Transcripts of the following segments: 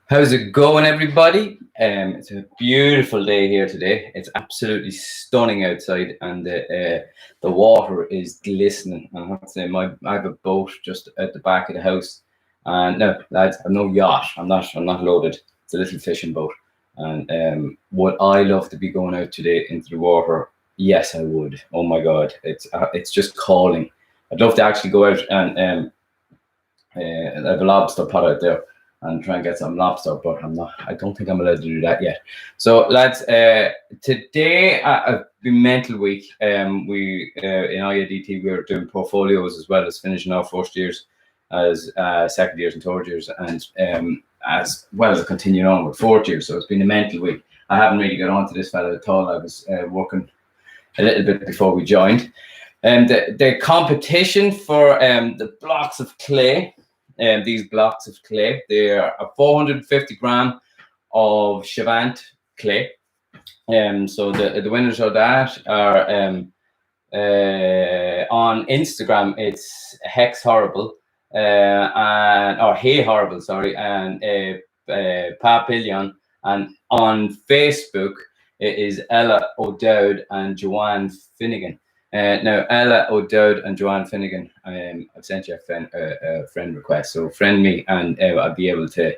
How's it going, everybody? It's a beautiful day here today. It's absolutely stunning outside, and the water is glistening. I have to say, I have a boat just at the back of the house, and no, lads, I'm no yacht. I'm not loaded. It's a little fishing boat, and would I love to be going out today into the water? Yes, I would. Oh my God, it's just calling. I'd love to actually go out and I have a lobster pot out there and try and get some lobster, but I don't think I'm allowed to do that yet. So lads, today I've been mental week. We in IADT we were doing portfolios as well as finishing our first years as second years and third years, and as well as continuing on with fourth years. So it's been a mental week. I haven't really got onto this fella at all. I was working a little bit before we joined. And the competition for the blocks of clay, these blocks of clay, they are a 450 gram of Chevant clay. So the winners of that are on Instagram. It's Hex Horrible or Hey Horrible, sorry, and Pa Pillion, and on Facebook it is Ella O'Dowd and Joanne Finnegan. Now, Ella O'Dowd and Joanne Finnegan, I've sent you a friend request, so friend me, and I'll be able to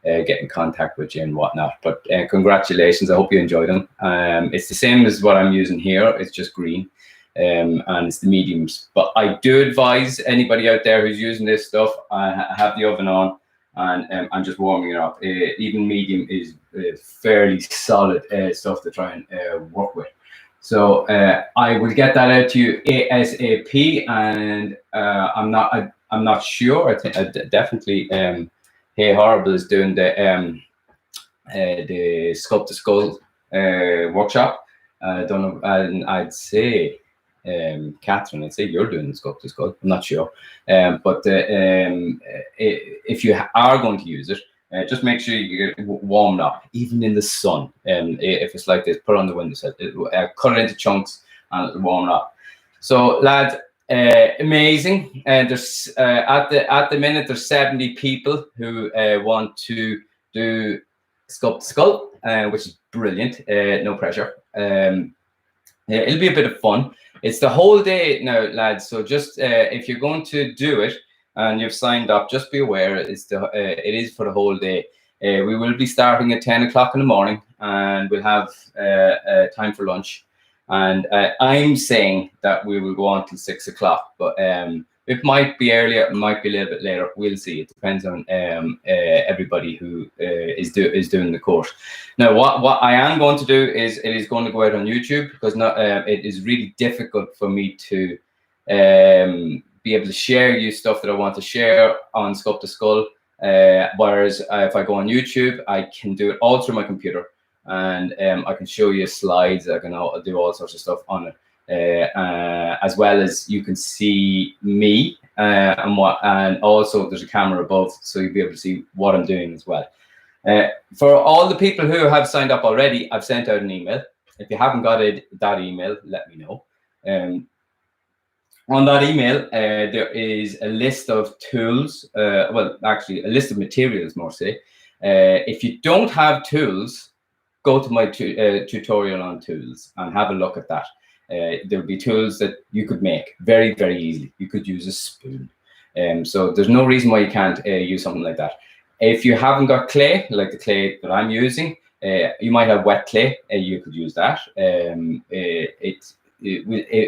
get in contact with you and whatnot. But congratulations, I hope you enjoyed them. It's the same as what I'm using here, it's just green, and it's the mediums. But I do advise anybody out there who's using this stuff, I have the oven on, and I'm just warming it up. Even medium is fairly solid stuff to try and work with. So I will get that out to you ASAP, and I'm not sure. I think definitely Hey Horrible is doing the Sculpt the Skull workshop. I don't know, and I'd say Catherine, I'd say you're doing the Sculpt the Skull. I'm not sure, but if you are going to use it, just make sure you get warmed up, even in the sun. If it's like this, put it on the windowsill, cut it into chunks and it'll warm up. So, lads, amazing. And there's at the minute there's 70 people who want to do Sculpt the Skull, which is brilliant. No pressure. It'll be a bit of fun. It's the whole day now, lads. So just if you're going to do it, and you've signed up, just be aware it is for the whole day. We will be starting at 10 o'clock in the morning, and we'll have time for lunch. And I'm saying that we will go on till 6 o'clock, but it might be earlier, it might be a little bit later. We'll see. It depends on everybody who is doing the course. Now, what I am going to do is it is going to go out on YouTube, because it is really difficult for me to be able to share you stuff that I want to share on Sculpt the Skull. Whereas if I go on YouTube, I can do it all through my computer, and I can show you slides. I can do all sorts of stuff on it, as well as you can see me and also there's a camera above, so you'll be able to see what I'm doing as well. For all the people who have signed up already, I've sent out an email. If you haven't got that email, let me know. On that email, there is a list of tools, well, actually a list of materials, more say. If you don't have tools, go to my tutorial on tools and have a look at that. There'll be tools that you could make very, very easily. You could use a spoon. So there's no reason why you can't use something like that. If you haven't got clay, like the clay that I'm using, you might have wet clay, you could use that.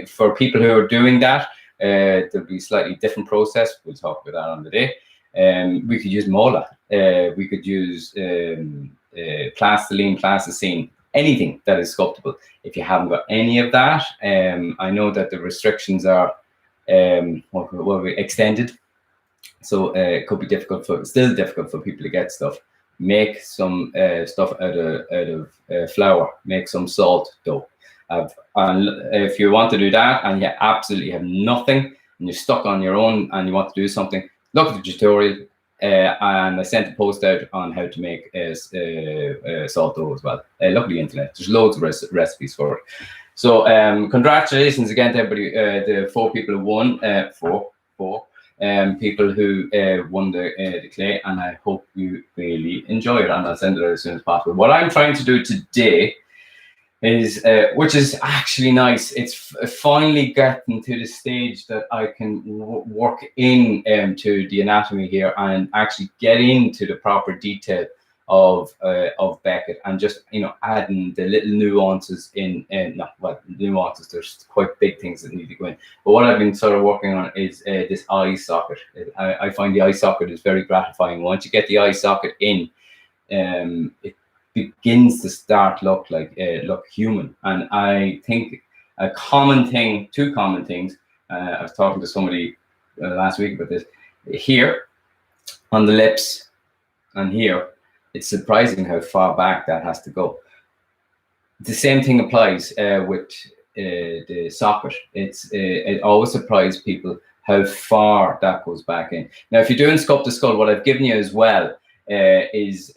For people who are doing that, there'll be a slightly different process. We'll talk about that on the day. We could use mola. We could use plastiline, plasticine, anything that is sculptable. If you haven't got any of that, I know that the restrictions are extended, so it could be still difficult for people to get stuff. Make some stuff out of flour. Make some salt dough. And if you want to do that and you absolutely have nothing and you're stuck on your own and you want to do something, look at the tutorial. And I sent a post out on how to make salt dough as well. Look at the internet. There's loads of recipes for it. So congratulations again to everybody, the 4 people who won. Four. people who won the clay, and I hope you really enjoy it, and I'll send it out as soon as possible. What I'm trying to do today is, which is actually nice, it's finally getting to the stage that I can work in to the anatomy here and actually get into the proper detail of Beckett, and just, you know, adding the little nuances in, nuances, there's quite big things that need to go in, but what I've been sort of working on is this eye socket. I find the eye socket is very gratifying. Once you get the eye socket in, it begins to start look human. And I think a common thing, two common things, I was talking to somebody last week about this, here on the lips and here, it's surprising how far back that has to go. The same thing applies with the socket. It always surprises people how far that goes back in. Now, if you're doing sculpt the skull, what I've given you as well is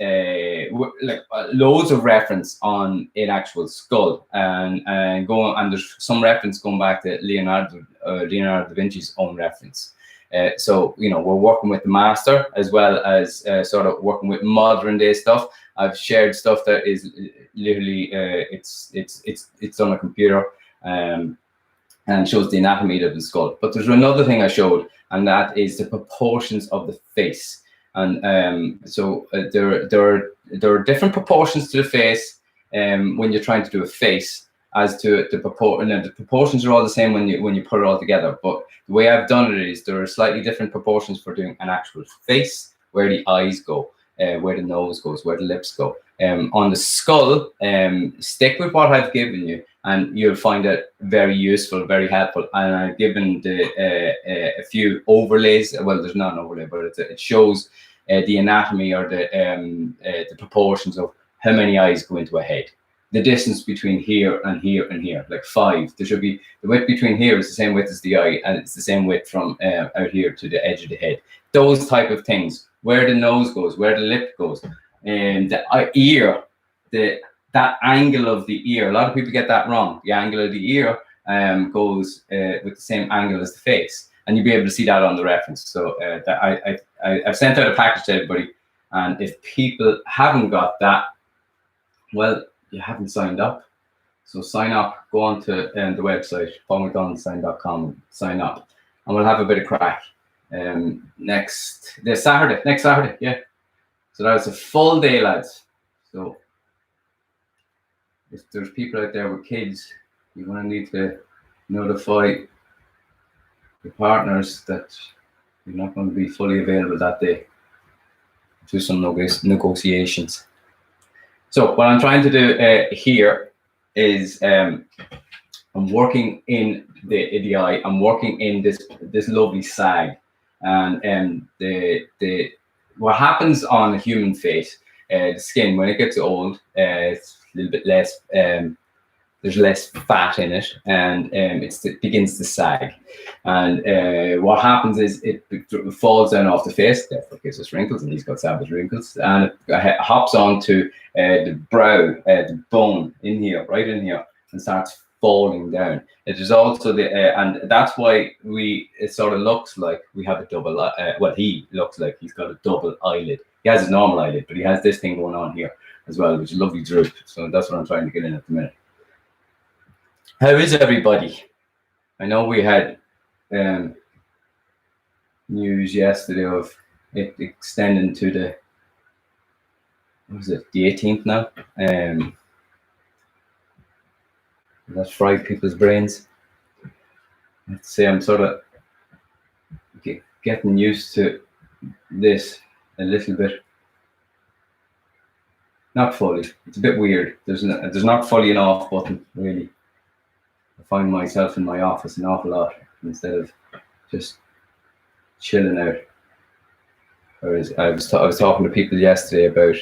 loads of reference on an actual skull, and there's some reference going back to Leonardo da Vinci's own reference. So, you know, we're working with the master as well as sort of working with modern day stuff. I've shared stuff that is literally it's on a computer and shows the anatomy of the skull. But there's another thing I showed, and that is the proportions of the face. And so there are different proportions to the face when you're trying to do a face, as to the proportion. And the proportions are all the same when you put it all together. But the way I've done it is there are slightly different proportions for doing an actual face, where the eyes go, where the nose goes, where the lips go. On the skull, stick with what I've given you, and you'll find it very useful, very helpful. And I've given a few overlays. Well, there's not an overlay, but it shows the anatomy, or the proportions of how many eyes go into a head. The distance between here and here and here, like 5. There should be, the width between here is the same width as the eye, and it's the same width from out here to the edge of the head. Those type of things, where the nose goes, where the lip goes, and the ear, that angle of the ear. A lot of people get that wrong. The angle of the ear goes with the same angle as the face, and you'll be able to see that on the reference. So I've sent out a package to everybody, and if people haven't got that, well, you haven't signed up. So sign up, go on to the website, paulmcdonaldsign.com, sign up, and we'll have a bit of crack next Saturday, yeah. So that's a full day, lads. So if there's people out there with kids, you're going to need to notify your partners that you're not going to be fully available that day. Do some negotiations. So what I'm trying to do here is I'm working in the eye. I'm working in this lovely sag, and what happens on a human face, the skin, when it gets old, it's a little bit less. There's less fat in it, and it begins to sag. And what happens is it falls down off the face, therefore gives us wrinkles, and he's got savage wrinkles, and it hops onto the brow, the bone in here, right in here, and starts falling down. It is also and that's why it sort of looks like we have a double. Well, he looks like he's got a double eyelid. He has his normal eyelid, but he has this thing going on here as well, which is a lovely droop. So that's what I'm trying to get in at the minute. How is everybody? I know we had news yesterday of it extending to the, what was it, the 18th now? That's fried people's brains. Let's say I'm sort of getting used to this a little bit. Not fully. It's a bit weird. There's not fully an off button, really. I find myself in my office an awful lot instead of just chilling out. Whereas I was talking to people yesterday about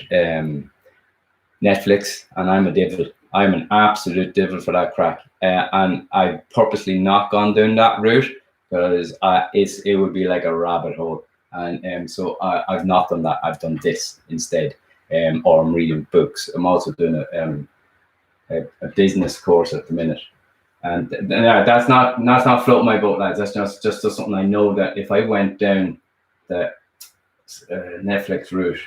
Netflix, and I'm a devil. I'm an absolute devil for that crack, and I've purposely not gone down that route because it would be like a rabbit hole, and so I've not done that. I've done this instead, or I'm reading books. I'm also doing a business course at the minute. And that's not floating my boat, lads. That's just something I know, that if I went down the Netflix route,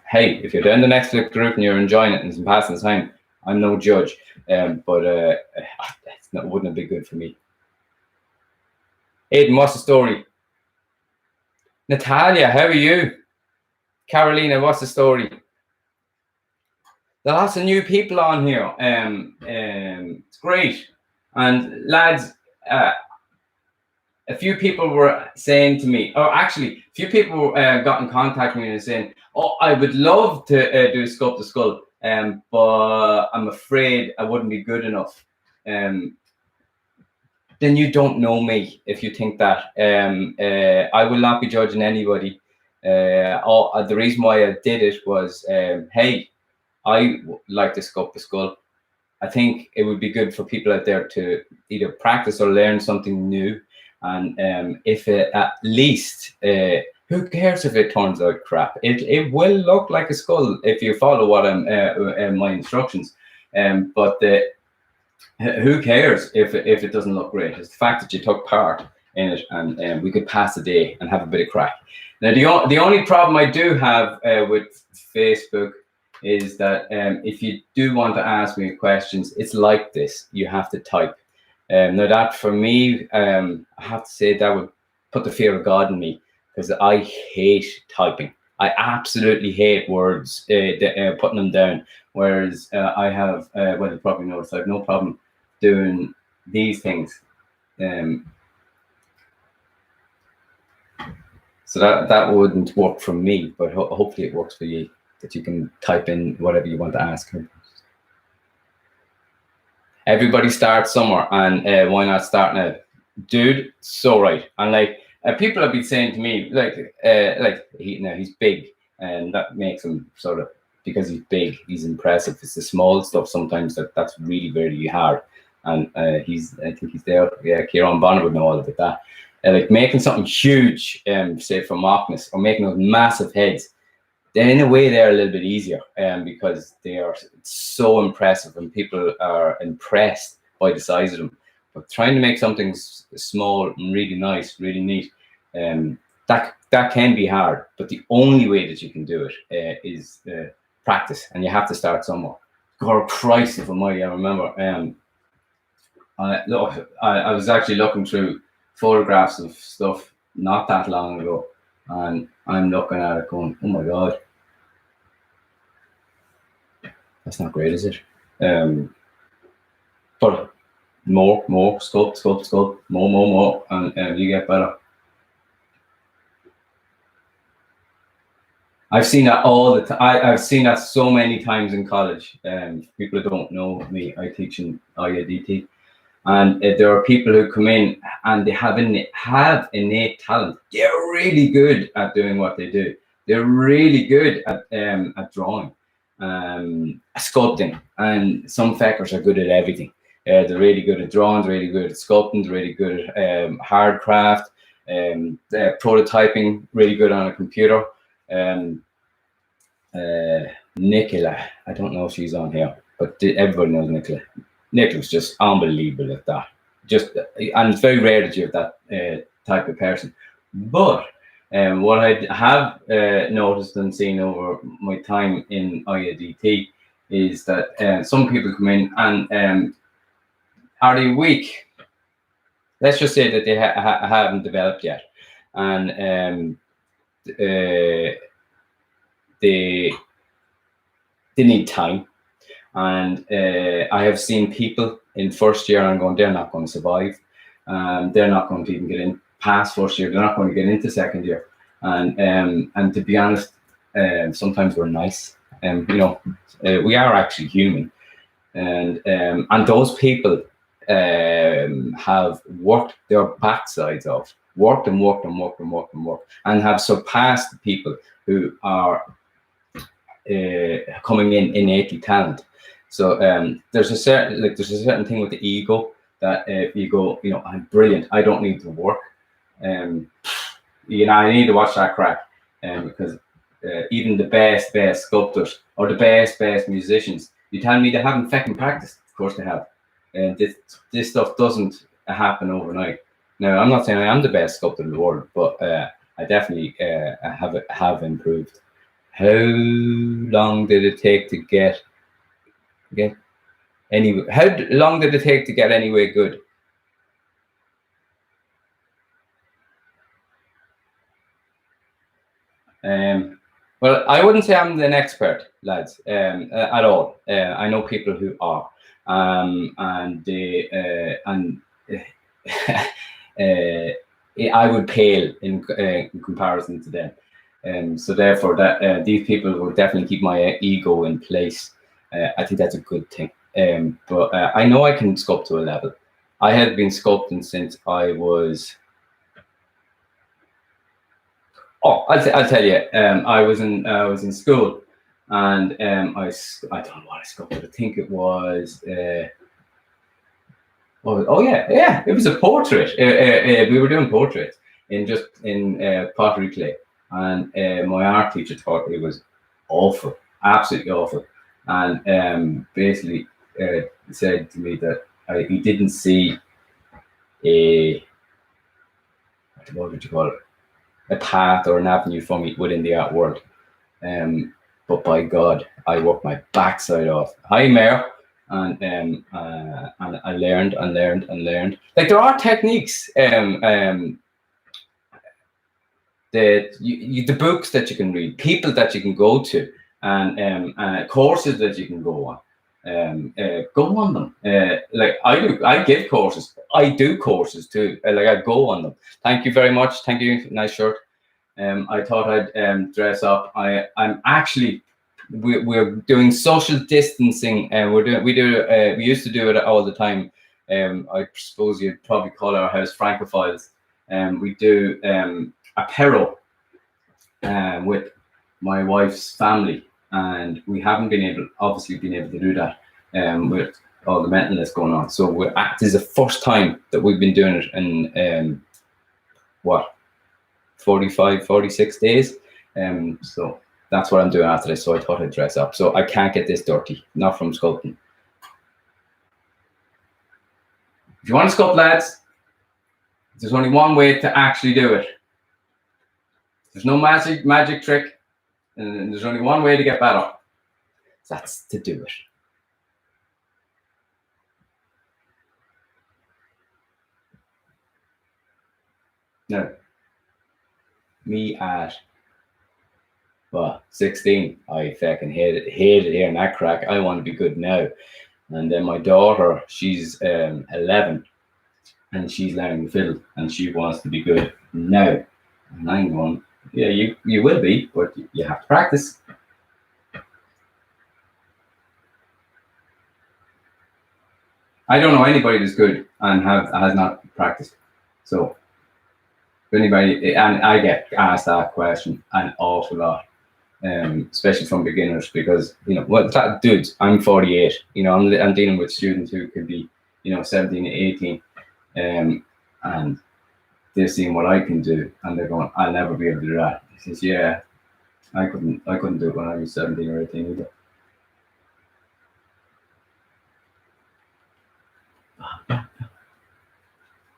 hey, if you're down the Netflix route and you're enjoying it and it's passing the time, I'm no judge. But it wouldn't be good for me. Aidan, what's the story? Natalia, how are you? Carolina, what's the story? There are lots of new people on here. It's great. And lads, a few people were saying to me, or actually, a few people got in contact with me and saying, "Oh, I would love to do Sculpt the Skull, but I'm afraid I wouldn't be good enough." Then you don't know me if you think that. I will not be judging anybody. The reason why I did it was, hey, I like to Sculpt the Skull. I think it would be good for people out there to either practice or learn something new. And if it, at least, who cares if it turns out crap? It will look like a skull if you follow what my instructions. But who cares if it doesn't look great? It's the fact that you took part in it, and we could pass the day and have a bit of crack. Now, the only problem I do have with Facebook is that if you do want to ask me questions, it's like this. You have to type. Now, that for me, I have to say that would put the fear of God in me, because I hate typing. I absolutely hate words, putting them down. Whereas I have, well, you probably noticed, I have no problem doing these things. So that wouldn't work for me, but hopefully it works for you, that you can type in whatever you want to ask. Everybody starts somewhere, and why not start now? Dude, so right. And like, people have been saying to me, he's big, and that makes him sort of, because he's big, he's impressive. It's the small stuff sometimes that's really very hard. And I think he's there. Yeah, Kieran Bonner would know all about that. Like making something huge, say from Mockness, or making those massive heads, then in a way they're a little bit easier, because they are so impressive and people are impressed by the size of them. But trying to make something small and really nice, really neat, that can be hard. But the only way that you can do it is practice, and you have to start somewhere. God Christ, if almighty, I remember. I was actually looking through photographs of stuff not that long ago, and I'm looking at it going, oh my God, that's not great, is it? But more, sculpt, more, and you get better. I've seen that all the time. I've seen that so many times in college. People who don't know me, I teach in IADT. And there are people who come in and they have innate talent. They're really good at doing what they do. They're really good at drawing, sculpting, and some feckers are good at everything. They're really good at drawing, really good at sculpting, they're really good at hard craft, prototyping, really good on a computer. Nicola, I don't know if she's on here, but everybody knows Nicola. Nicola's just unbelievable at that. And it's very rare that you have that type of person. But what I have noticed and seen over my time in IADT is that some people come in and are they weak? Let's just say that they haven't developed yet, and they need time. And I have seen people in first year and going, they're not going to survive. They're not going to even get in past first year. They're not going to get into second year. And to be honest, sometimes we're nice. We are actually human. And those people have worked their backsides off, worked and have surpassed the people who are coming in innately talented. So there's a certain thing with the ego that if you go, I'm brilliant, I don't need to work. I need to watch that crack, because even the best sculptors or the best musicians, you tell me they haven't fucking practiced. Of course they have. And this stuff doesn't happen overnight. Now, I'm not saying I am the best sculptor in the world, but I definitely have improved. How long did it take to get any? How long did it take to get anyway good? Well, I wouldn't say I'm an expert, lads, at all. I know people who are, and I would pale in comparison to them. So therefore, that these people will definitely keep my ego in place. I think that's a good thing. But I know I can sculpt to a level. I have been sculpting since I was. Oh, I'll tell you. I was in school, and I don't know what I sculpted. I think it was. Oh yeah, it was a portrait. We were doing portraits in pottery clay, and my art teacher thought it was awful, absolutely awful, and basically said to me that he didn't see a what would you call it, a path or an avenue for me within the art world. But by God, I worked my backside off. Hi, Mayor. And I learned and learned and learned. Like there are techniques, that the books that you can read, people that you can go to, and courses that you can go on. Go on them. Like I do, I give courses. I do courses too. Like I go on them. Thank you very much. Thank you. Nice shirt. I thought I'd dress up. I'm actually we're doing social distancing, and we used to do it all the time. I suppose you'd probably call our house Francophiles. We do apparel with my wife's family, and we haven't been able to do that with all the mentalness going on. So this is the first time that we've been doing it in 45, 46 days. So that's what I'm doing after this. So I thought I'd dress up. So I can't get this dirty, not from sculpting. If you want to sculpt, lads, there's only one way to actually do it. There's no magic trick, and there's only one way to get better. That's to do it. Now, me at 16, I fucking hated hearing that crack. I want to be good now. And then my daughter, she's 11, and she's learning the fiddle, and she wants to be good now. And I'm going, yeah, you will be, but you have to practice. I don't know anybody that's good and has not practiced. So if anybody, and I get asked that question an awful lot. Especially from beginners, because dudes, I'm 48. I'm dealing with students who could be 17, 18, and they're seeing what I can do, and they're going, I'll never be able to do that. He says, yeah, I couldn't do it when I was 17 or 18 either.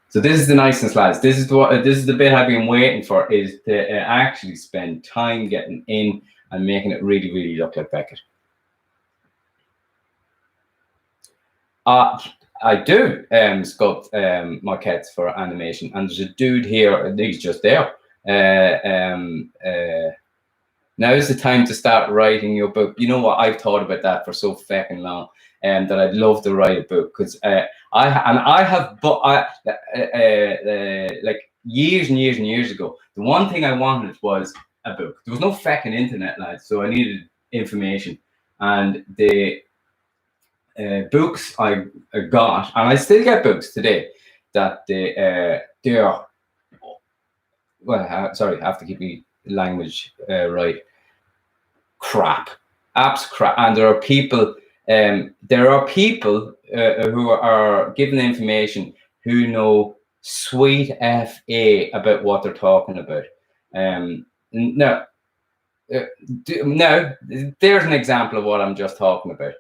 So this is the niceness, lads. This is the bit I've been waiting for, is to actually spend time getting in and making it really, really look like Beckett. I do sculpt maquettes for animation, and there's a dude here. He's just there. Now is the time to start writing your book. You know what? I've thought about that for so fucking long, and that I'd love to write a book, because I have, but like years and years and years ago, the one thing I wanted was a book. There was no fucking internet, lads, so I needed information, and the books I got, and I still get books today, that they are, well, sorry, I have to keep my language right. Crap, apps crap, and there are people who are given information who know sweet fa about what they're talking about. Now, there's an example of what I'm just talking about.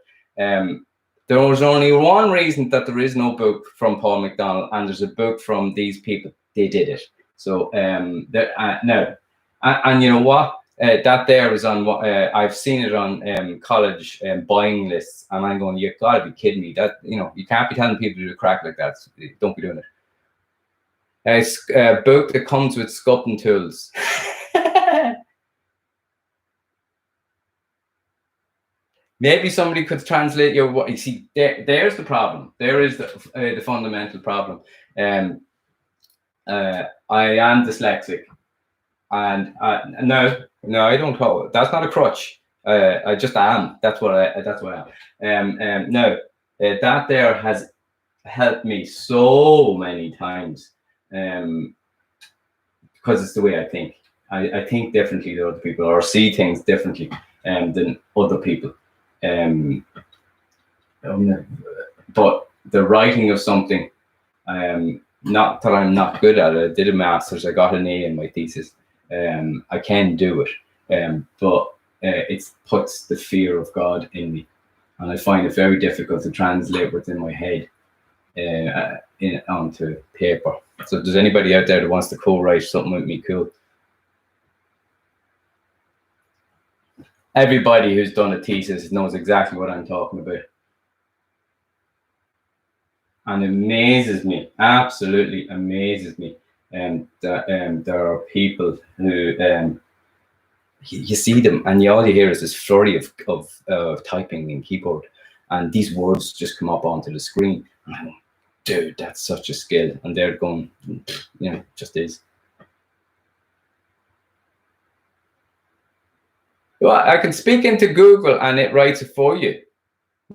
There was only one reason that there is no book from Paul MacDonald, and there's a book from these people. They did it. So no, and you know what? That there is on what I've seen it on college buying lists, and I'm going, you've got to be kidding me! That you can't be telling people to do crack like that. Don't be doing it. It's a book that comes with sculpting tools. Maybe somebody could translate your. You see, there's the problem. There is the fundamental problem. I am dyslexic, and no, I don't call it. That's not a crutch. I just am. That's what I am. No, that there has helped me so many times, because it's the way I think. I think differently than other people, or see things differently than other people. But the writing of something, not that I'm not good at it. I did a master's. I got an A in my thesis. I can do it, but it puts the fear of God in me, and I find it very difficult to translate within my head onto paper. So if there's anybody out there that wants to co-write something with me, cool. Everybody who's done a thesis knows exactly what I'm talking about. And amazes me, absolutely amazes me, that there are people who you see them, and all you hear is this flurry of typing in keyboard, and these words just come up onto the screen. And I'm, dude, that's such a skill, and they're going, just is. Well, I can speak into Google and it writes it for you.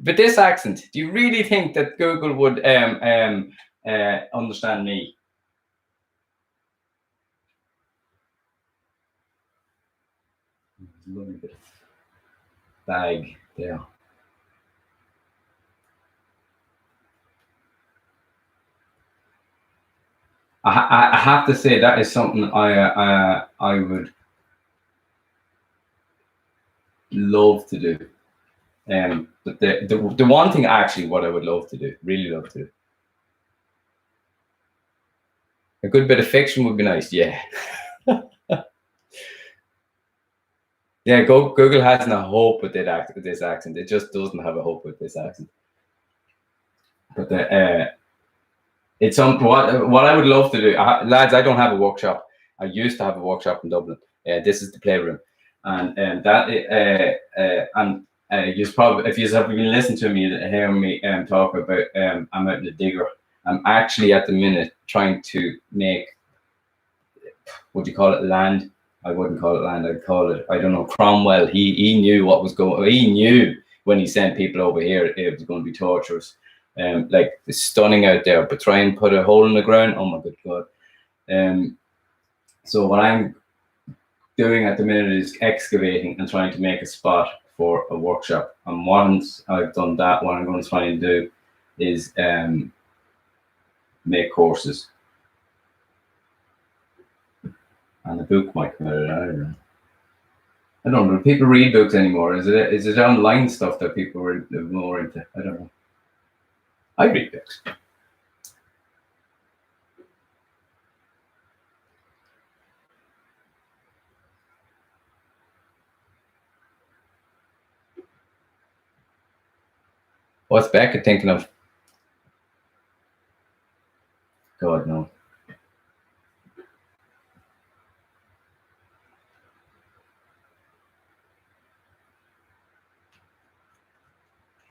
With this accent, do you really think that Google would understand me? Lovely bit of bag there. I have to say that is something I would love to do. But the one thing actually, what I would love to do, really love to do, a good bit of fiction would be nice. Yeah. Yeah, Google hasn't a hope with this accent. It just doesn't have a hope with this accent. But it's something. What I would love to do, lads. I don't have a workshop. I used to have a workshop in Dublin. This is the playroom, and you probably, if you have been listening to me, hear me talk about I'm out in the digger. I'm actually at the minute trying to make, what do you call it, land? I wouldn't call it land. I'd call it, I don't know, Cromwell. He knew what was going. He knew when he sent people over here it was going to be torturous. Like, it's stunning out there, but try and put a hole in the ground. Oh my good God. So what I'm doing at the minute is excavating and trying to make a spot for a workshop. And once I've done that, what I'm going to try and do is make courses. And the book might come out of it. I don't know. Do people read books anymore? Is it online stuff that people are more into? I don't know. I read books. What's Beckett thinking of? God, no.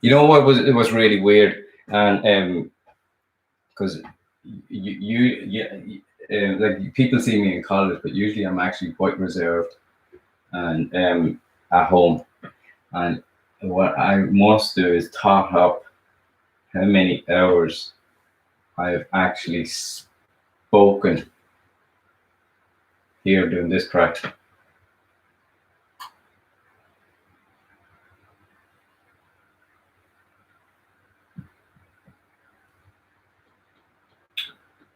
You know what it was really weird, and because like, people see me in college, but usually I'm actually quite reserved and at home. And what I must do is tot up how many hours I've actually spoken here doing this crack.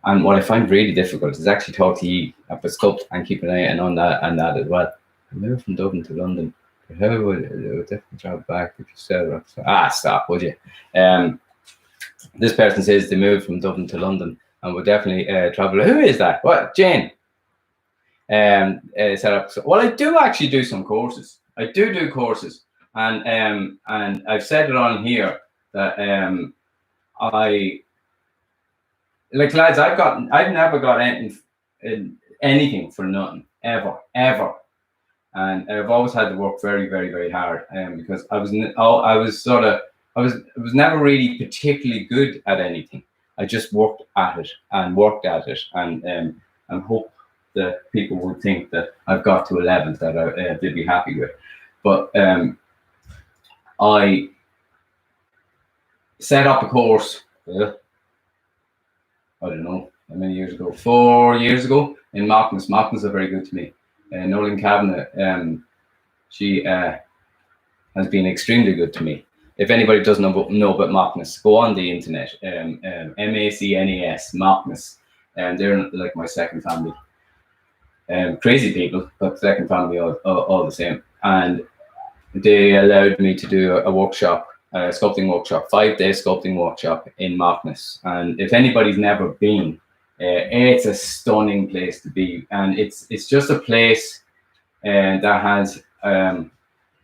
And what I find really difficult is actually talk to you about sculpt and keep an eye on that as well. I moved from Dublin to London How would it definitely travel back if you said it? Stop, would you? This person says they moved from Dublin to London and would definitely travel. Who is that? What? Jane. Set up. So, well, I do actually do some courses. I do courses, and I've said it on here that I like, lads. I've never got anything for nothing ever, and I've always had to work very, very, very hard. Because I was never really particularly good at anything. I just worked at it and hope that people would think that I've got to a level that they'd be happy with. But I set up a course. I don't know how many years ago. 4 years ago in Macnas. Macnas are very good to me. Nolan Kavanagh, she has been extremely good to me. If anybody doesn't know about Macnas, go on the internet. MACNAS, Macnas. They're like my second family. Crazy people, but second family all the same. And they allowed me to do a workshop, a sculpting workshop, 5-day sculpting workshop in Macnas. And if anybody's never been, it's a stunning place to be. And it's just a place that has...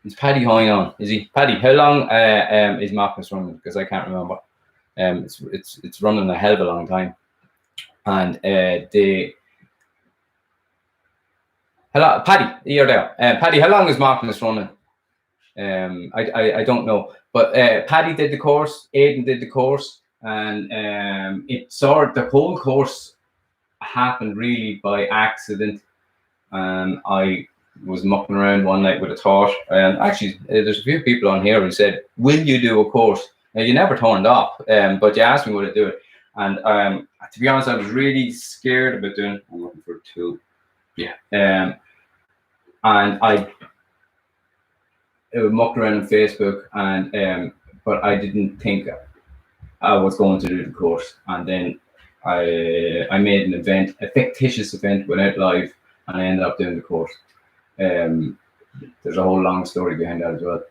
is Paddy Hoyne on? Is he? Paddy, how long is Macnas running? Because I can't remember. It's running a hell of a long time. And hello, Paddy, you're there. Paddy, how long is Macnas running? I don't know, but Paddy did the course, Aidan did the course, and the whole course happened really by accident. I was mucking around one night with a thought, and actually there's a few people on here who said, will you do a course? Now, you never turned up, but you asked me would I do it, and to be honest, I was really scared about doing it. I'm looking for a tool. Yeah. And I mucked around on Facebook, and but I didn't think I was going to do the course, and then I made an event, a fictitious event, went out live, and I ended up doing the course. There's a whole long story behind that as well.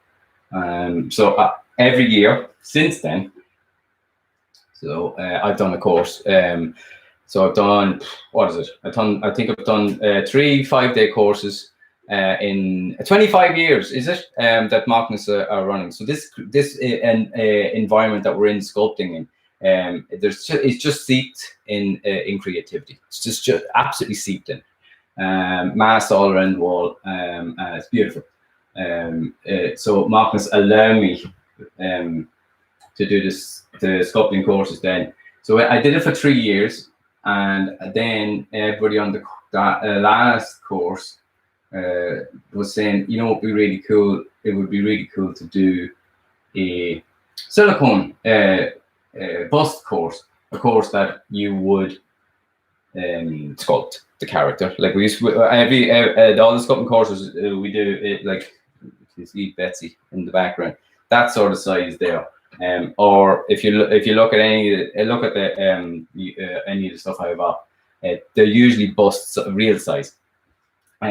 So every year since then, so I've done a course. So I've done, what is it? I think I've done 3 5-day courses in 25 years, is it? That Macnas are running. So this environment that we're in sculpting in, it's just seeped in creativity. It's just absolutely seeped in. Mass all around the wall. It's beautiful. So Macnas allow me to do the sculpting courses then. So I did it for 3 years, and then everybody on the last course was saying, you know, it would be really cool. It would be really cool to do a silicone bust course, a course that you would sculpt the character. Like we used to, all the sculpting courses we do it, like you see Betsy in the background, that sort of size there. Or if you look at any of the stuff I've got, they're usually busts of real size.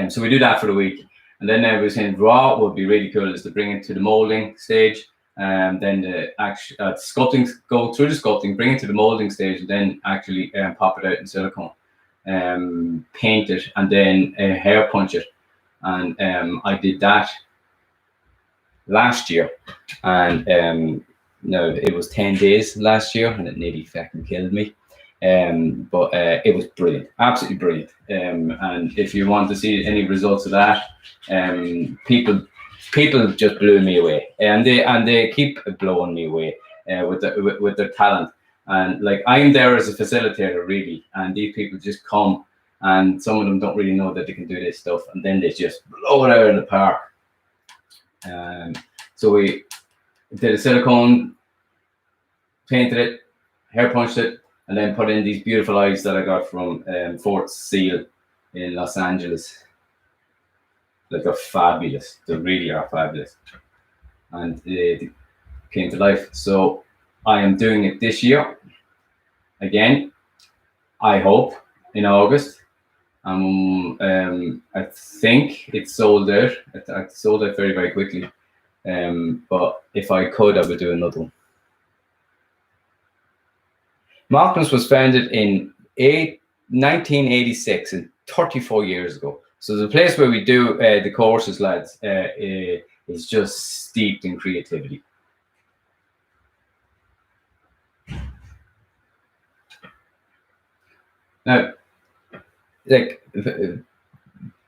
So we do that for the week, and then I was saying what would be really cool is to bring it to the molding stage, and then the actual sculpting, go through the sculpting, bring it to the molding stage, and then actually pop it out in silicone, paint it, and then hair punch it. And I did that last year, and no, it was 10 days last year, and it nearly fucking killed me. But it was brilliant, absolutely brilliant. And if you want to see any results of that, people just blew me away, and they keep blowing me away with their talent. And like, I'm there as a facilitator really, and these people just come, and some of them don't really know that they can do this stuff, and then they just blow it out of the park. So we did a silicone, painted it, hair punched it, and then put in these beautiful eyes that I got from Fort Seal in Los Angeles. Like, they're fabulous. They really are fabulous. And they came to life. So I am doing it this year again, I hope, in August. I think it sold out. It sold out very, very quickly. But if I could, I would do another one. Malcolm's was founded in 1986, and 34 years ago. So the place where we do the courses, lads, is just steeped in creativity. Now, like,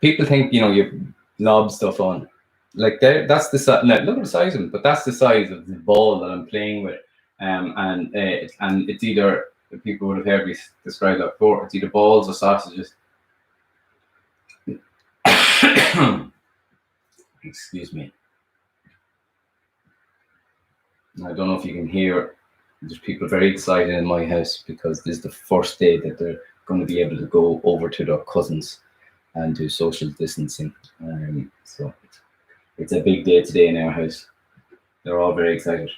people think, you lob stuff on. Like, that's the size. Now, look at the size of them, but that's the size of the ball that I'm playing with. And it's either, people would have heard me describe that before, it's either balls or sausages. Excuse me. I don't know if you can hear, there's people very excited in my house because this is the first day that they're going to be able to go over to their cousins and do social distancing. So it's a big day today in our house. They're all very excited.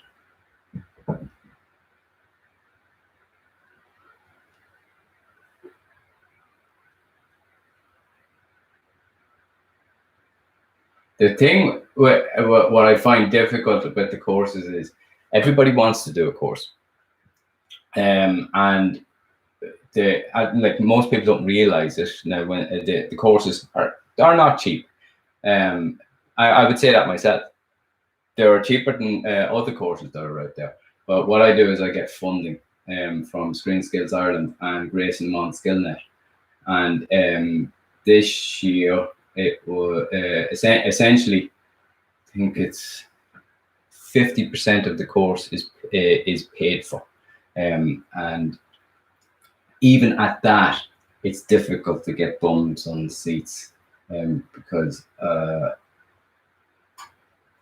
The thing, what I find difficult about the courses is everybody wants to do a course. And like, most people don't realize it now, when the courses are not cheap. I would say that myself. They are cheaper than other courses that are out there. But what I do is I get funding from Screen Skills Ireland and Grayson Mont Skillnet. And this year it was essentially, I think it's 50% of the course is paid for, and even at that, it's difficult to get bums on the seats, because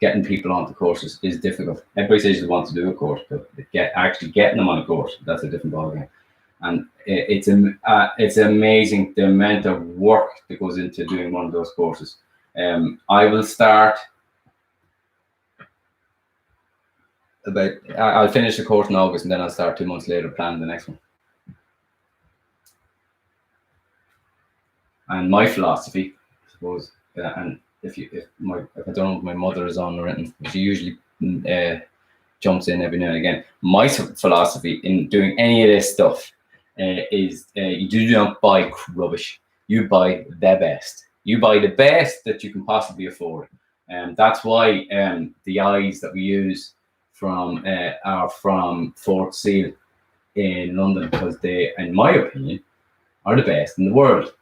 getting people onto courses is difficult. Everybody says they want to do a course, but actually getting them on a course, that's a different ballgame. And it's amazing the amount of work that goes into doing one of those courses. I'll finish the course in August, and then I'll start 2 months later planning the next one. And my philosophy, I suppose, and if I don't know if my mother is on or anything, she usually jumps in every now and again. My philosophy in doing any of this stuff is you do not buy rubbish. You buy the best. You buy the best that you can possibly afford. And that's why the eyes that we use are from Fort Seal in London, because they, in my opinion, are the best in the world.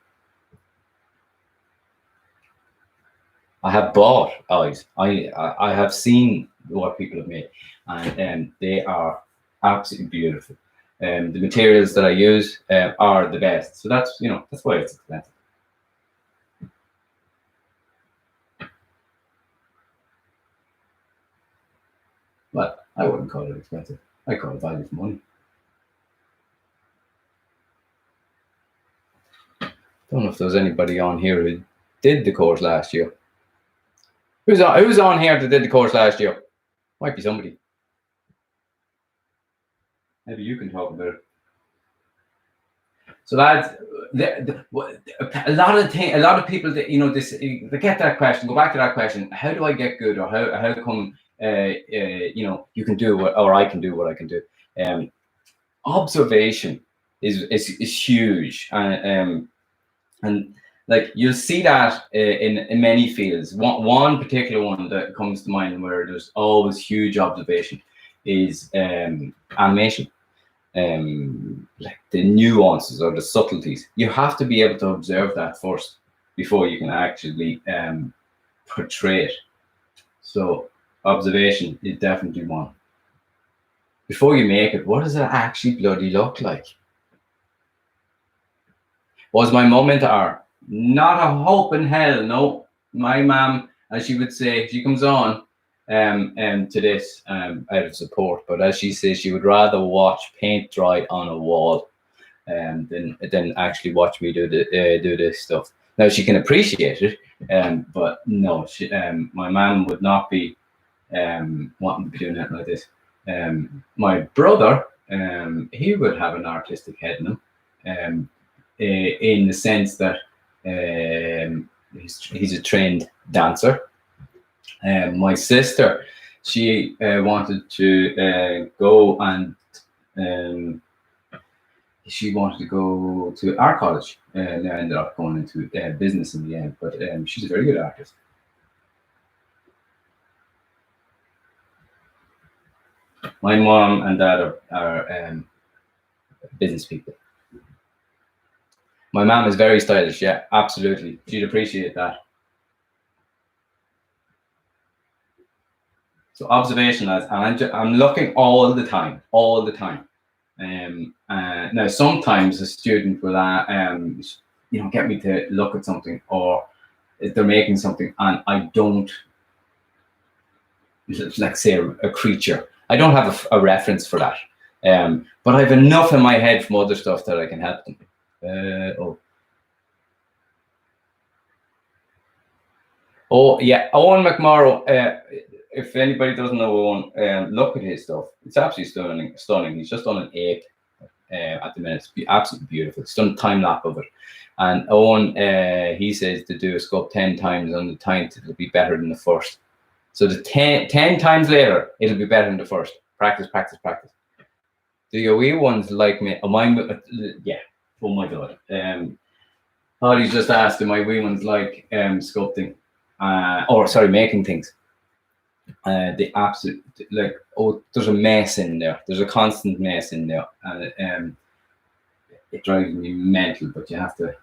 I have bought eyes. I have seen what people have made, and they are absolutely beautiful. The materials that I use are the best. So that's why it's expensive. Well, I wouldn't call it expensive. I call it value for money. Don't know if there's anybody on here who did the course last year. Who's on here that did the course last year? Might be somebody. Maybe you can talk about it. So lads, a lot of people that they get that question. Go back to that question: how do I get good, or how come you can do what, or I can do what I can do? Observation is huge, and like, you'll see that in many fields. One particular one that comes to mind where there's always huge observation is animation. Like the nuances or the subtleties. You have to be able to observe that first before you can actually portray it. So observation is definitely one. Before you make it, what does it actually bloody look like? Was my mum into art? Not a hope in hell, no. My mum, as she would say, she comes on to this out of support, but as she says, she would rather watch paint dry on a wall than actually watch me do this stuff. Now, she can appreciate it, but no, my mum would not be wanting to be doing anything like this. My brother, he would have an artistic head in him, in the sense that He's a trained dancer. My sister, she wanted to go and she wanted to go to art college, and I ended up going into business in the end. But she's a very good artist. My mom and dad are business people. My mom is very stylish. Yeah, absolutely. She'd appreciate that. So observation, lads, and I'm looking all the time. Now sometimes a student will, get me to look at something, or if they're making something, and I don't, like say a creature. I don't have a reference for that. But I have enough in my head from other stuff that I can help them. Oh yeah, Owen McMorrow. If anybody doesn't know Owen, look at his stuff. It's absolutely stunning. He's just done an 8 at the minute. It's absolutely beautiful. He's done a time lapse of it. And Owen, he says to do a sculpt 10 times on the 10th, it'll be better than the first. So the 10 times later, it'll be better than the first. Practice. Do your wee ones like me? Oh, mine, yeah. Oh my God. Holly's just asked, do my wee ones like sculpting? Making things. The absolute, like, there's a mess in there. There's a constant mess in there, and it drives me mental. But you have to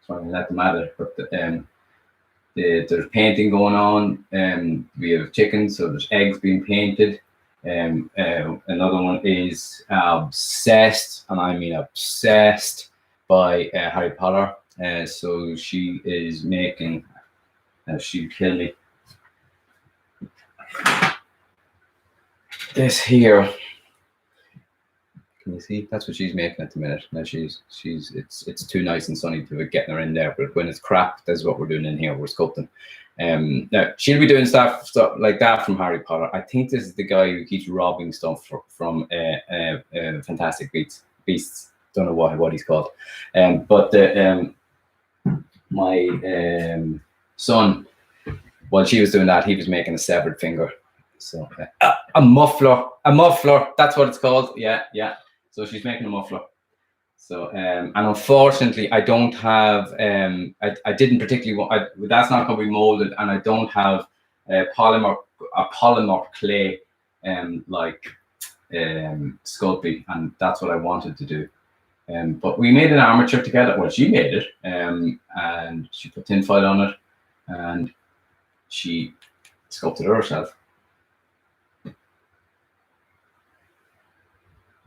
try and let them at it. But there's painting going on. We have chickens, so there's eggs being painted. Another one is obsessed, and I mean obsessed, by Harry Potter. So she is making. She'd kill me. This here, can you see? That's what she's making at the minute. Now it's too nice and sunny to be getting her in there, but when it's crap, that's what we're doing in here. We're sculpting. Now she'll be doing stuff like that from Harry Potter. I think this is the guy who keeps robbing stuff from Fantastic Beasts. Don't know what he's called. But my son, while she was doing that, he was making a severed finger. So a muffler, that's what it's called. Yeah. So she's making a muffler. So and unfortunately, I don't have. I didn't particularly want. That's not going to be molded, and I don't have polymer clay, sculpting, and that's what I wanted to do. But we made an armature together. Well, she made it, and she put tinfoil on it, and she sculpted it herself.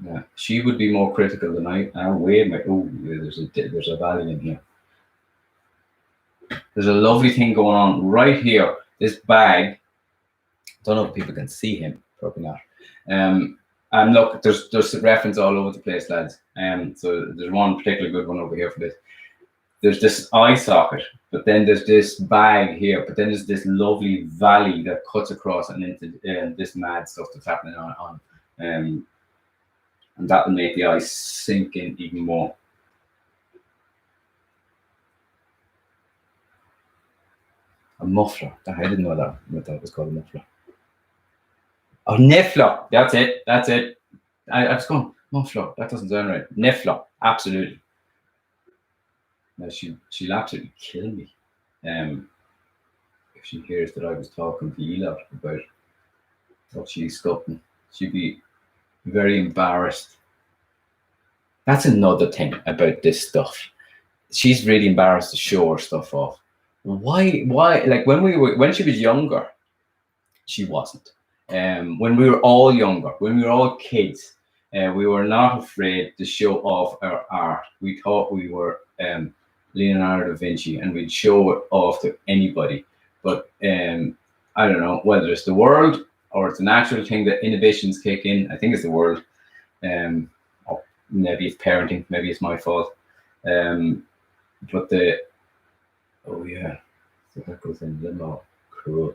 Yeah, she would be more critical than I am. Wait a minute. Oh, there's a valley in here. There's a lovely thing going on right here. This bag. Don't know if people can see him. Probably not. And look, there's reference all over the place, lads. So there's one particularly good one over here for this. There's this eye socket, but then there's this bag here, but then there's this lovely valley that cuts across and into this mad stuff that's happening on. And that will make the eye sink in even more. A muffler. I didn't know that was called a muffler. Oh, niffler. That's it. I was going, muffler. That doesn't sound right. Niffler. Absolutely. Now she'll absolutely kill me if she hears that I was talking to Ela about what she's sculpting. She'd be very embarrassed. That's another thing about this stuff. She's really embarrassed to show her stuff off. Why? Like when she was younger, she wasn't. When we were all younger, when we were all kids, we were not afraid to show off our art. We thought we were Leonardo da Vinci, and we'd show it off to anybody. But I don't know whether it's the world or it's a natural thing that inhibitions kick in. I think it's the world. Or maybe it's parenting. Maybe it's my fault. But oh yeah, so that goes in limbo. Cool.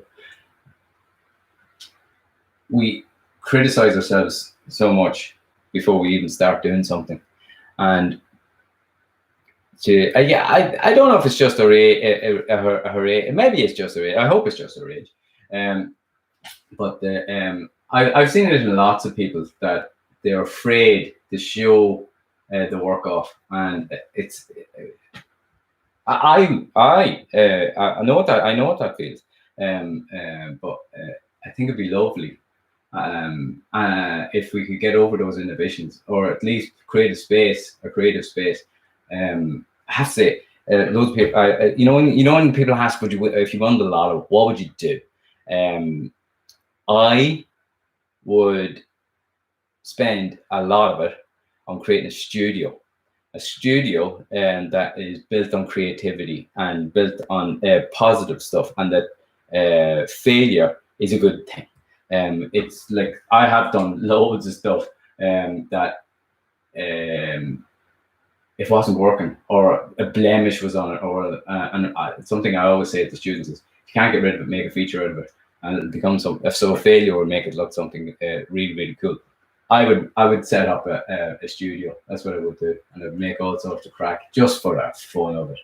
We criticize ourselves so much before we even start doing something, and Yeah, I don't know if it's just her age. Maybe it's just her age. I hope it's just her age. But I've seen it in lots of people that they're afraid to show the work off, and it's I know what that feels. But I think it'd be lovely if we could get over those inhibitions, or at least create a creative space. I have to say, loads of people, when people ask, if you won the lotto, what would you do? I would spend a lot of it on creating a studio that is built on creativity and built on positive stuff, and that failure is a good thing. It's like I have done loads of stuff that it wasn't working, or a blemish was on it, or something I always say to students is, if you can't get rid of it, make a feature out of it, and it'll become a failure will make it look something really, really cool. I would set up a studio. That's what I would do, and I'd make all sorts of crack just for that fun of it.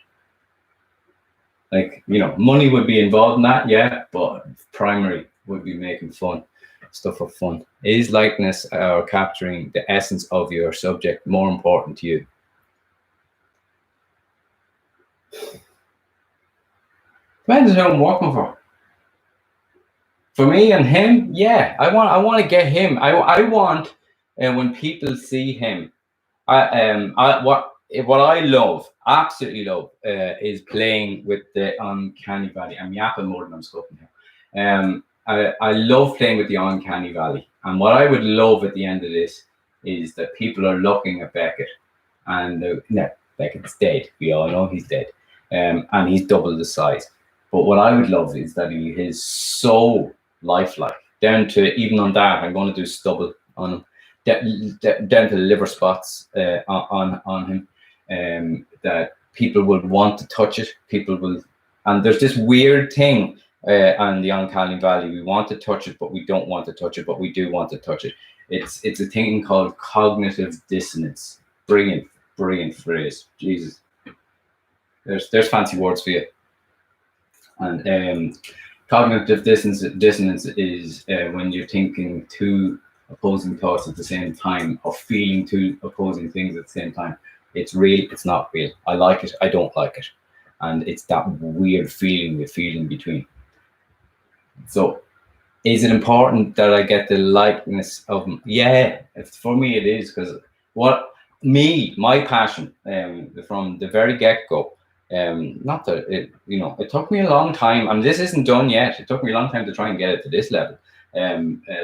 Like, money would be involved in that, yeah, but primary would be making stuff for fun. Is likeness or capturing the essence of your subject more important to you? Depends on who I'm working for. For me and him, yeah, I want to get him. I want, when people see him, what I love, absolutely love, is playing with the uncanny valley. I'm yapping more than I'm spoken here. I love playing with the uncanny valley, and what I would love at the end of this is that people are looking at Beckett, and no, Beckett's dead. We all know he's dead, and he's double the size. But what I would love is that he is so lifelike, down to, even on that, I'm going to do stubble on him, down to liver spots on him, that people will want to touch it. People will, and there's this weird thing on the uncanny valley. We want to touch it, but we don't want to touch it, but we do want to touch it. It's a thing called cognitive dissonance. Brilliant phrase. Jesus, there's fancy words for you. And cognitive dissonance is when you're thinking two opposing thoughts at the same time, or feeling two opposing things at the same time. It's real, it's not real. I like it, I don't like it. And it's that weird feeling we feel in between. So is it important that I get the likeness of him? Yeah, for me it is, because my passion from the very get-go, not that it took me a long time, and this isn't done yet. It took me a long time to try and get it to this level. I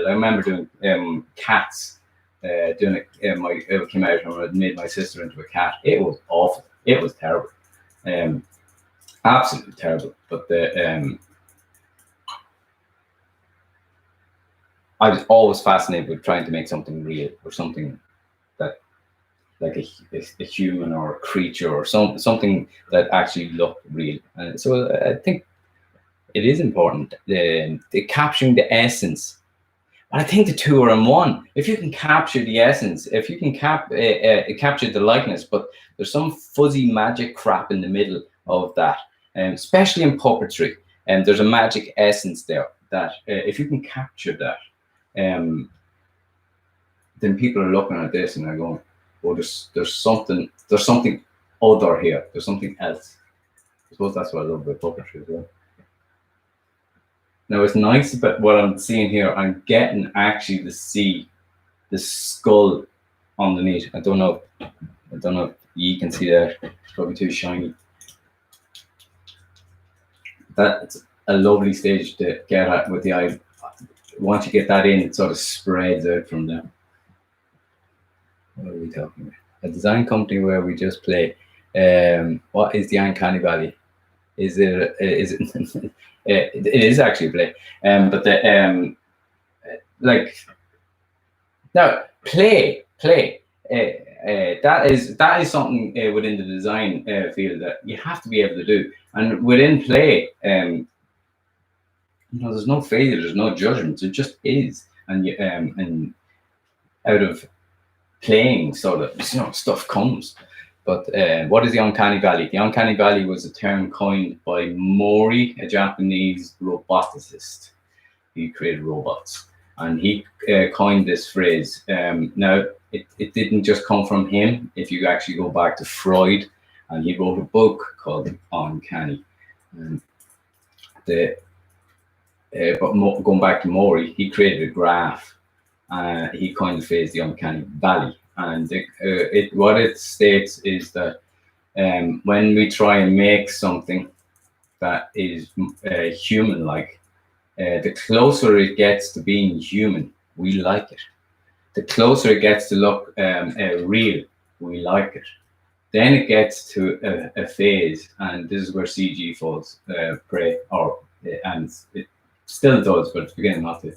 remember doing cats, doing it came out and I made my sister into a cat. It was awful. It was terrible, absolutely terrible. But I was always fascinated with trying to make something real, or something that, like a human or a creature, or something that actually looked real. And so I think it is important, the capturing the essence. And I think the two are in one. If you can capture the essence, if you can capture the likeness, but there's some fuzzy magic crap in the middle of that, especially in puppetry, and there's a magic essence there that if you can capture that, then people are looking at this and they're going, "Oh, there's something other here. There's something else." I suppose that's what I love about puppetry as well. Now, it's nice about what I'm seeing here. I'm getting actually to see the skull underneath. I don't know if you can see that. It's probably too shiny. That's a lovely stage to get at with the eye. Once you get that in, it sort of spreads out from there. What are we talking about? A design company where we just play. What is the uncanny valley? Is it? It is actually a play. But like, now play. That is something within the design field that you have to be able to do. And within play, there's no failure, there's no judgment. It just is. And out of playing, sort of, stuff comes. But what is the uncanny valley? The uncanny valley was a term coined by Mori, a Japanese roboticist. He created robots, and he coined this phrase. Now, it didn't just come from him. If you actually go back to Freud, and he wrote a book called Uncanny. But going back to Mori, he created a graph. He coined the phrase the uncanny valley, and what it states is that when we try and make something that is human-like, the closer it gets to being human, we like it. The closer it gets to look real, we like it. Then it gets to a phase, and this is where CG falls prey, and it still does, but it's beginning not to.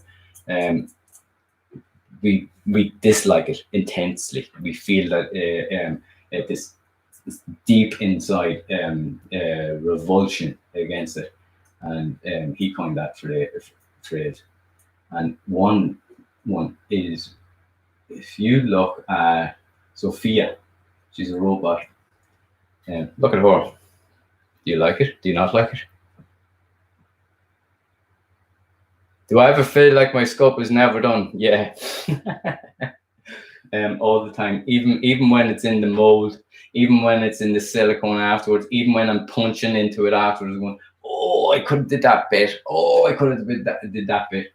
We dislike it intensely. We feel that this deep inside revulsion against it, and he coined that phrase. And one is, if you look at Sophia, she's a robot. Look at her. Do you like it? Do you not like it? Do I ever feel like my sculpt is never done? Yeah. All the time, even when it's in the mold, even when it's in the silicone afterwards, even when I'm punching into it afterwards, going, oh, I could have did that bit. Oh, I could have did that bit.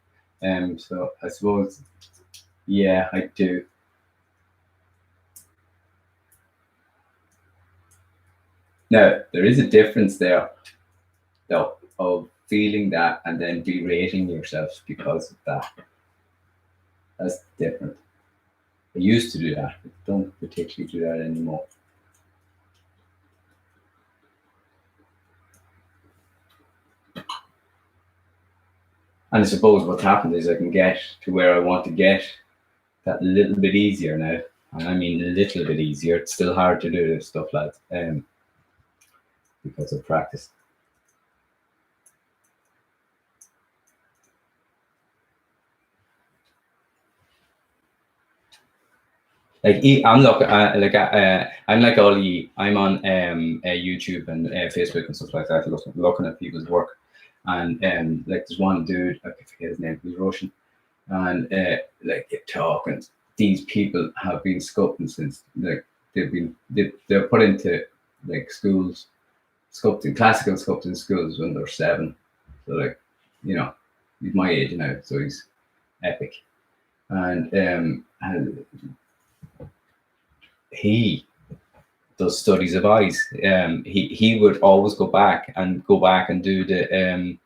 So I suppose, yeah, I do. Now, there is a difference there, though, of feeling that and then berating yourself because of that. That's different. I used to do that, but don't particularly do that anymore. And I suppose what's happened is I can get to where I want to get that little bit easier now. And I mean a little bit easier. It's still hard to do this stuff, lads, because of practice. Like I'm like all ye. I'm on YouTube and Facebook and stuff like that, looking at people's work. And like there's one dude, I forget his name, he's Russian, and like you're talking, these people have been sculpting since like they're put into like schools, classical sculpting schools when they're 7. So like, you know, he's my age now, so he's epic. And he does studies of eyes. He would always go back and do the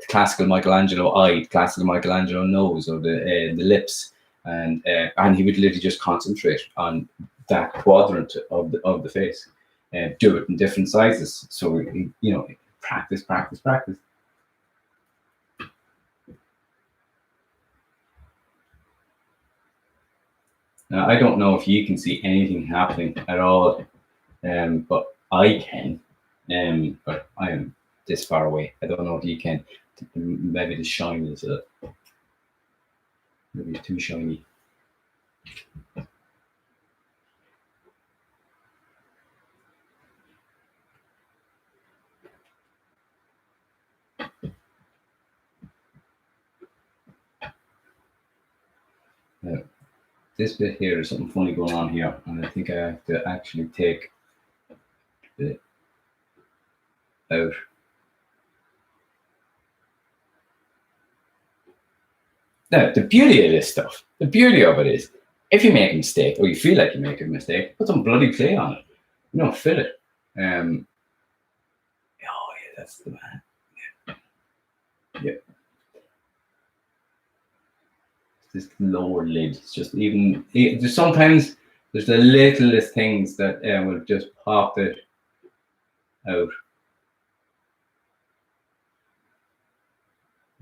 classical Michelangelo eye, classical Michelangelo nose, or the lips, and he would literally just concentrate on that quadrant of the face, and do it in different sizes. So you know, practice. Now, I don't know if you can see anything happening at all, but I can. But I am this far away. I don't know if you can. Maybe the shine is maybe too shiny. Now, this bit here is something funny going on here, and I think I have to actually take it out. Now, the beauty of this stuff, the beauty of it is, if you make a mistake or you feel like you make a mistake, put some bloody clay on it. You know, fill it. Oh yeah, that's the man. Yeah. This lower lid. It's just even. There's sometimes there's the littlest things that will just pop it out.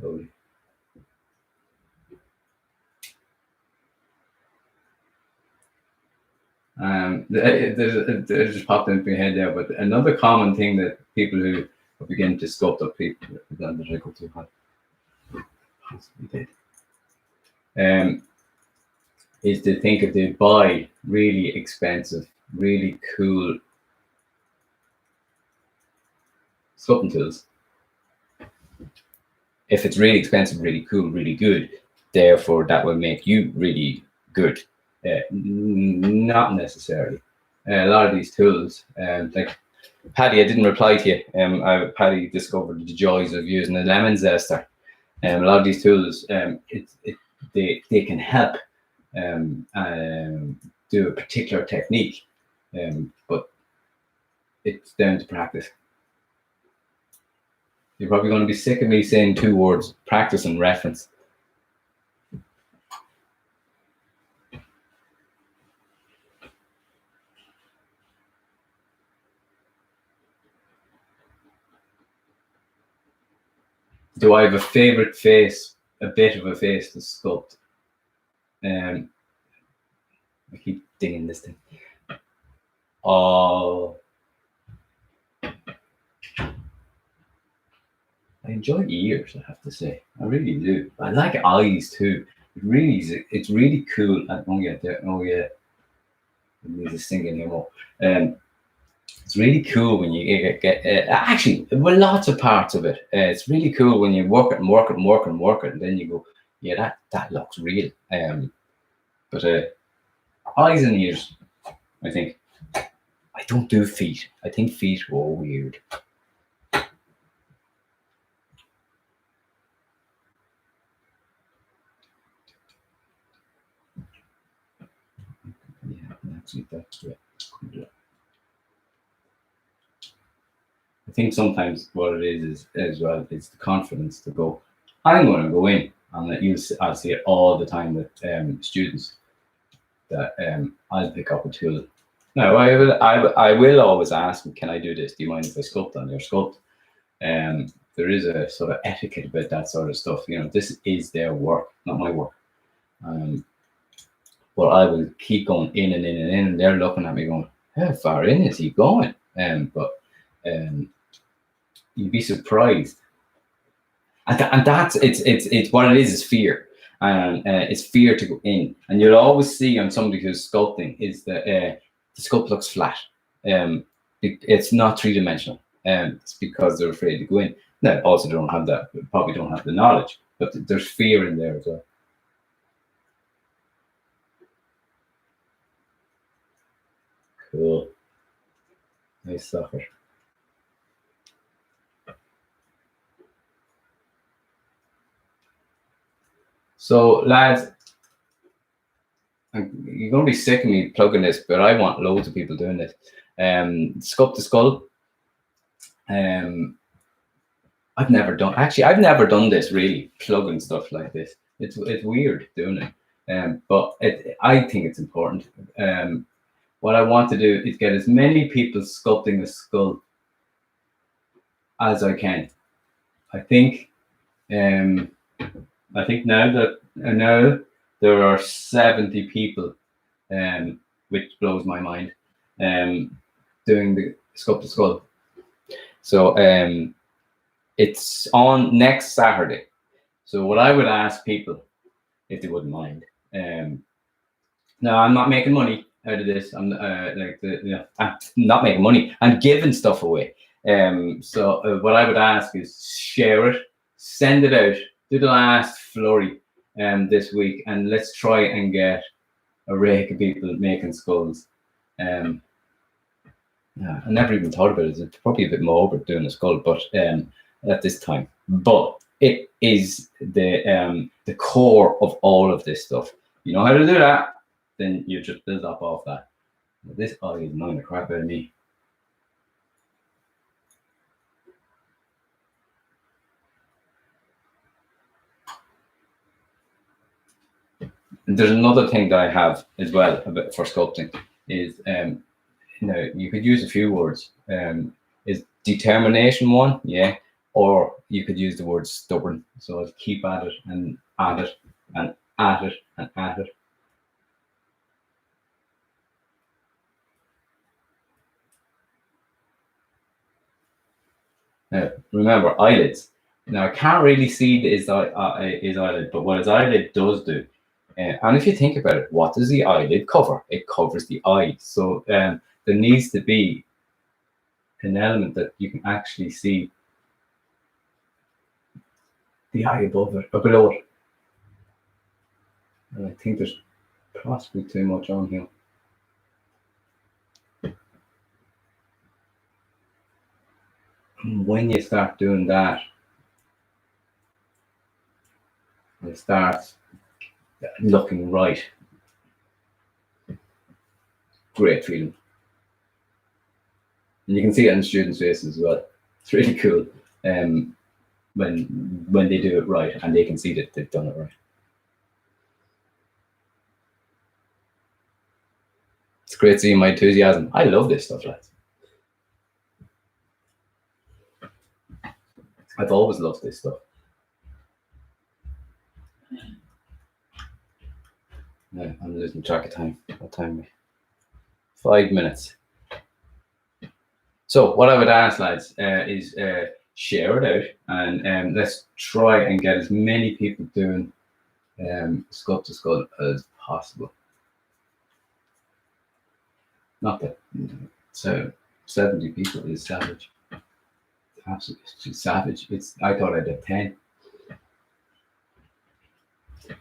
Oh. There's just popped into my head there. But another common thing that people who begin to sculpt up people, that I go too hot, is to think if they buy really expensive really cool sculpting tools. If it's really expensive, really cool, really good, therefore that will make you really good. Not necessarily. A lot of these tools, like Paddy, I didn't reply to you. Paddy discovered the joys of using a lemon zester. A lot of these tools, they can help do a particular technique, but it's down to practice. You're probably going to be sick of me saying two words: practice and reference. Do I have a favorite face? A bit of a face to sculpt. I keep dinging this thing. Oh, I enjoy ears, I have to say. I really do. I like eyes too. It's really cool. Oh yeah, it needs a sing anymore. It's really cool when you get actually, well, lots of parts of it. It's really cool when you work it and work it and work it and work it, and then you go, yeah, that looks real. But eyes and ears, I think. I don't do feet. I think feet are weird. Yeah, actually, that's it. I think sometimes what it is as well is the confidence to go. I'm going to go in, and I'll see it all the time with students that I'll pick up a tool. No, I will always ask them, can I do this? Do you mind if I sculpt on your sculpt? There is a sort of etiquette about that sort of stuff. You know, this is their work, not my work. But I will keep going in and in and in, and they're looking at me going, how far in is he going? But you'd be surprised. And that's it's what it is fear. And it's fear to go in. And you'll always see on somebody who's sculpting is that the sculpt looks flat. It's not three-dimensional. It's because they're afraid to go in. Now, also probably don't have the knowledge, but there's fear in there as well. Cool. Nice soccer. So, lads, you're going to be sick of me plugging this, but I want loads of people doing this. Sculpt the skull. I've never done this really, plugging stuff like this. It's weird doing it, but I think it's important. What I want to do is get as many people sculpting a skull as I can. I think now there are 70 people, which blows my mind, doing the sculpt the skull. So it's on next Saturday. So what I would ask people, if they wouldn't mind, now I'm not making money out of this. I'm I'm not making money. I'm giving stuff away. So what I would ask is share it, send it out, do the last flurry this week, and let's try and get a rake of people making skulls. Yeah, I never even thought about it. It's probably a bit more over doing a skull, but at this time. But it is the core of all of this stuff. You know how to do that, then you just build up off that. This eye is annoying the crap out of me. And there's another thing that I have as well for sculpting is you could use a few words. Is determination one? Yeah. Or you could use the word stubborn. So I'd keep at it and at it and at it and at it. Now, remember, eyelids. Now, I can't really see his eyelid, but what his eyelid does do And if you think about it, what does the eyelid cover? It covers the eye. So there needs to be an element that you can actually see the eye above it or below it. And I think there's possibly too much on here. And when you start doing that, it starts looking right. Great feeling. And you can see it in the students' faces as well. It's really cool when they do it right and they can see that they've done it right. It's great seeing my enthusiasm. I love this stuff, lads. I've always loved this stuff. No, I'm losing track of time. What time are we? 5 minutes. So what I would ask, lads, is share it out, and let's try and get as many people doing Sculpt to Skull as possible. Not that so 70 people is savage. Absolutely savage. I thought I did 10.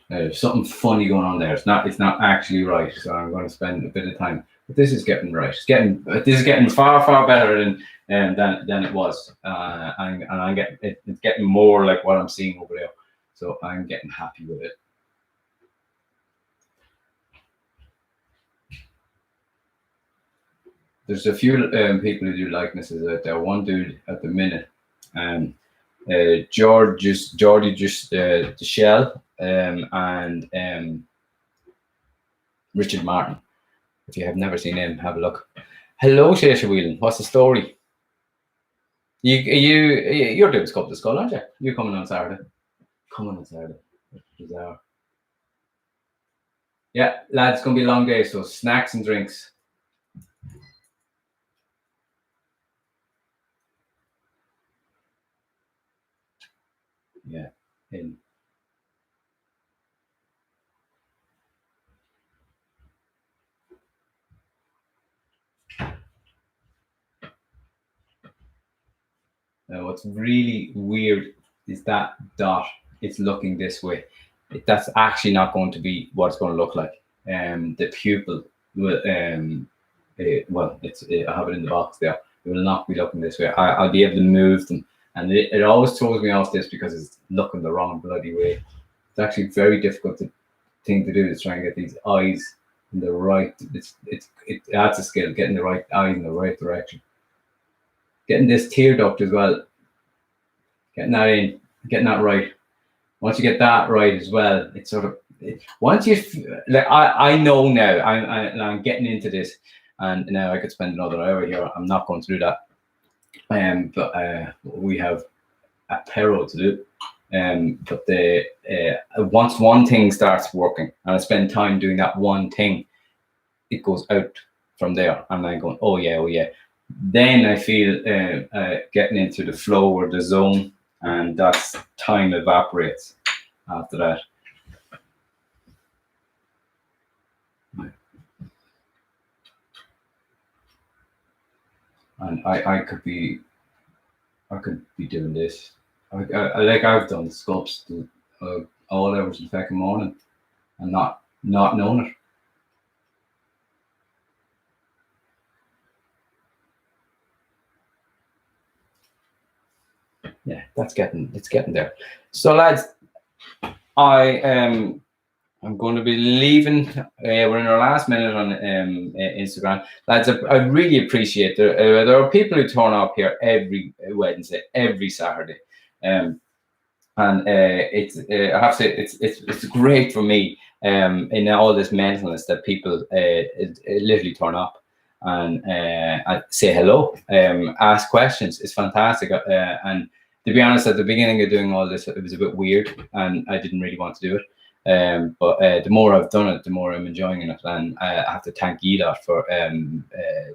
There's something funny going on there. It's not actually right. So I'm going to spend a bit of time. But this is getting right. This is getting far better than it was. And I'm getting it's getting more like what I'm seeing over there. So I'm getting happy with it. There's a few people who do likenesses out there. One dude at the minute, Geordie the Shell, and Richard Martin. If you have never seen him, have a look. Hello, Shaisha Whelan. What's the story? You're doing Sculpt to Skull, aren't you? You're coming on Saturday. Coming on Saturday. Bizarre. Yeah, lads, it's gonna be a long day, so snacks and drinks. Yeah. What's really weird is that dot. It's looking this way. That's actually not going to be what it's going to look like. The pupil will. Well, I have it in the box there. It will not be looking this way. I'll be able to move them, and it always throws me off this because it's looking the wrong bloody way. It's actually very difficult thing to do is try and get these eyes in the right. It adds a skill getting the right eyes in the right direction. Getting this tear duct as well, getting that in, getting that right. Once you get that right as well, it's sort of once you like I know now I'm getting into this, and now I could spend another hour here. I'm not going to do that, but we have a peril to do. But once one thing starts working, and I spend time doing that one thing, it goes out from there, and I'm going, oh yeah. Then I feel getting into the flow or the zone, and that's time evaporates after that. And I could be doing this. I've done sculpts all hours of the fucking morning, and not knowing it. Yeah, it's getting there. So lads, I'm going to be leaving. We're in our last minute on Instagram, lads. I really appreciate there are people who turn up here every Wednesday, every Saturday, and it's I have to say it's great for me in all this mentalness that people literally turn up and say hello, ask questions. It's fantastic, and to be honest, at the beginning of doing all this, it was a bit weird, and I didn't really want to do it. But the more I've done it, the more I'm enjoying it, and I have to thank Ida for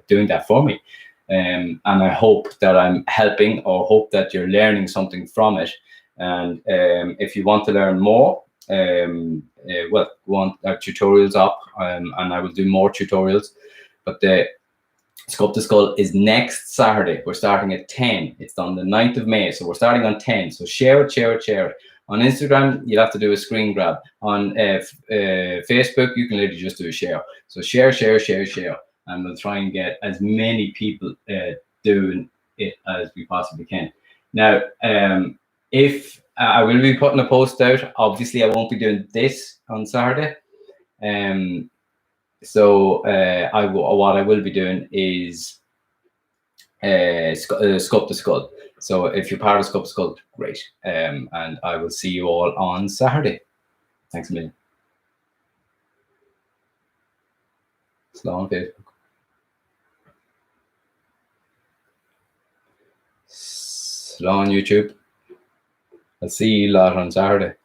doing that for me. And I hope that I'm helping, or hope that you're learning something from it. And if you want to learn more, well, go on our tutorials up, and I will do more tutorials. But the Sculpt the Skull is next Saturday. We're starting at 10. It's on the 9th of May. So we're starting on 10. So share it, share it, share it. On Instagram, you'll have to do a screen grab. On Facebook, you can literally just do a share. So share, share, share, share. And we'll try and get as many people doing it as we possibly can. Now, if I will be putting a post out, obviously I won't be doing this on Saturday. So what I will be doing is Sculpt the Skull. So if you're part of Sculpt the Skull, great. And I will see you all on Saturday. Thanks a million. Slow on Facebook. Slow on YouTube. I'll see you lot on Saturday.